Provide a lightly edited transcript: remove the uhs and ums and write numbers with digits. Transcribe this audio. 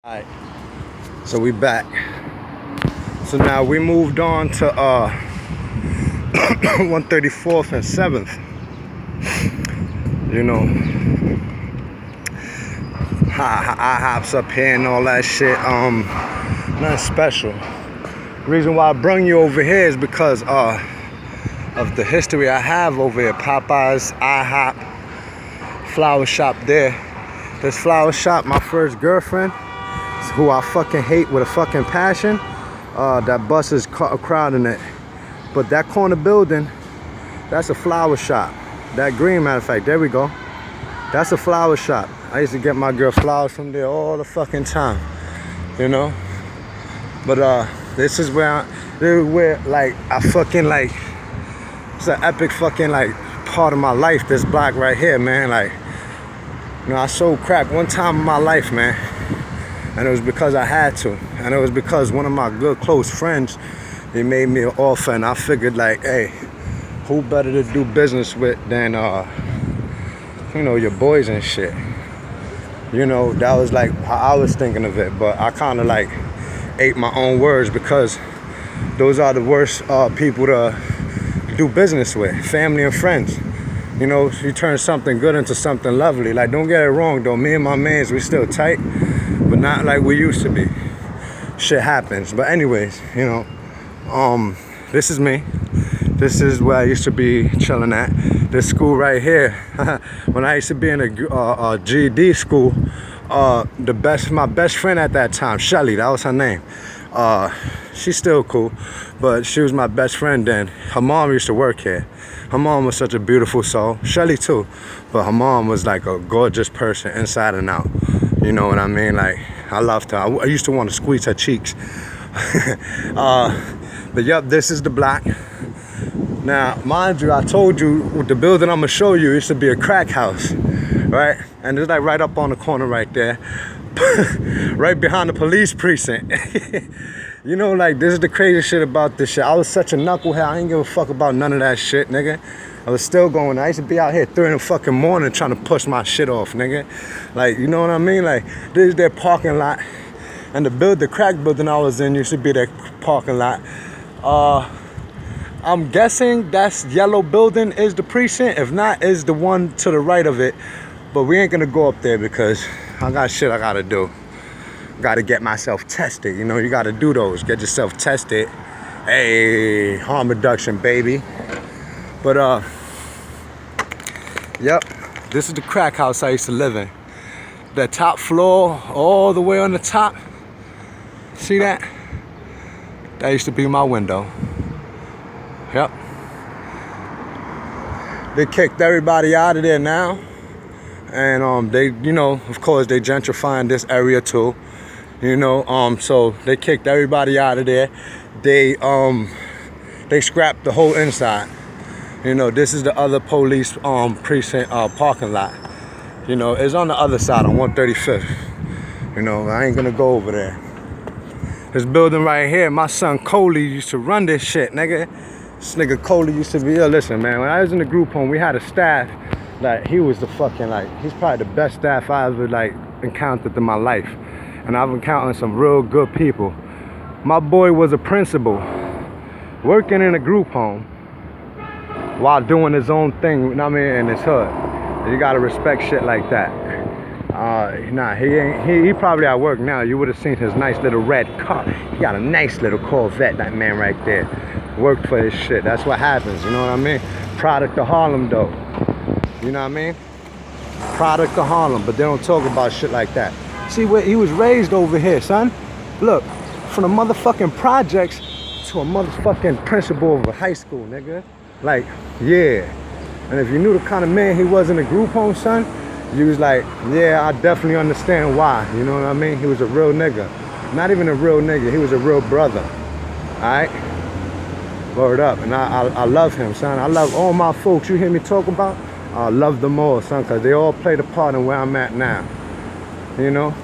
Alright, so we back. So now we moved on to 134th and 7th. You know, I hops up here and all that shit. Nothing special. The reason why I brung you over here is because of the history I have over here. Popeyes, IHOP, flower shop there. This flower shop, my first girlfriend, who I fucking hate with a fucking passion, that bus is crowding it. But that corner building, that's a flower shop. That green, matter of fact, there we go. That's a flower shop. I used to get my girl flowers from there all the fucking time, you know. But this is where like I fucking like, it's an epic fucking like part of my life. This block right here, man. Like, you know, I sold crack one time in my life, man. And it was because I had to. And it was because one of my good close friends, he made me an offer, and I figured like, hey, who better to do business with than, you know, your boys and shit. You know, that was like how I was thinking of it. But I kind of like ate my own words, because those are the worst people to do business with, family and friends. You know, you turn something good into something lovely. Like, don't get it wrong though, me and my mans, we still tight, but not like we used to be. Shit happens. But anyways, you know, this is me. This is where I used to be chilling at. This school right here, when I used to be in a GED school, my best friend at that time, Shelly, that was her name. She's still cool, but she was my best friend then. Her mom used to work here. Her mom was such a beautiful soul. Shelly too, but her mom was like a gorgeous person inside and out. You know what I mean? Like, I loved her. I used to want to squeeze her cheeks. But yep, this is the block. Now, mind you, I told you the building I'm gonna show you used to be a crack house, right? And it's like right up on the corner right there, right behind the police precinct. You know, like, this is the crazy shit about this shit. I was such a knucklehead, I ain't give a fuck about none of that shit, nigga. I was still going. I used to be out here 3 in the fucking morning trying to push my shit off, nigga. Like, you know what I mean? Like, this is their parking lot. And the crack building I was in used to be their parking lot. I'm guessing that's yellow building is the precinct. If not, is the one to the right of it. But we ain't gonna go up there because I got shit I gotta do. Gotta get myself tested. You know, you gotta do those. Get yourself tested. Hey, harm reduction, baby. But yep, this is the crack house I used to live in. The top floor, all the way on the top. See that? That used to be my window. Yep. They kicked everybody out of there now. And they, you know, of course they gentrifying this area too. You know, so they kicked everybody out of there. They scrapped the whole inside. You know, this is the other police precinct parking lot. You know, it's on the other side on 135th. You know, I ain't gonna go over there. This building right here, my son Coley used to run this shit, nigga. This nigga Coley used to be, yo, listen, man, when I was in the group home, we had a staff, like, he was the fucking, like, he's probably the best staff I ever, like, encountered in my life. And I've encountered some real good people. My boy was a principal, working in a group home while doing his own thing, you know what I mean, in his hood. You gotta respect shit like that. Nah, he probably at work now. You would have seen his nice little red car. He got a nice little Corvette, that man right there. Worked for his shit. That's what happens, you know what I mean? Product of Harlem though. You know what I mean? Product of Harlem, but they don't talk about shit like that. See, where he was raised over here, son. Look, from the motherfucking projects to a motherfucking principal of a high school, nigga. Like, yeah. And if you knew the kind of man he was in the group home, son, you was like, yeah, I definitely understand why. You know what I mean? He was a real nigga. Not even a real nigga, he was a real brother. Alright? Word up. And I love him, son. I love all my folks you hear me talk about. I love them all, son, because they all played a part in where I'm at now. You know?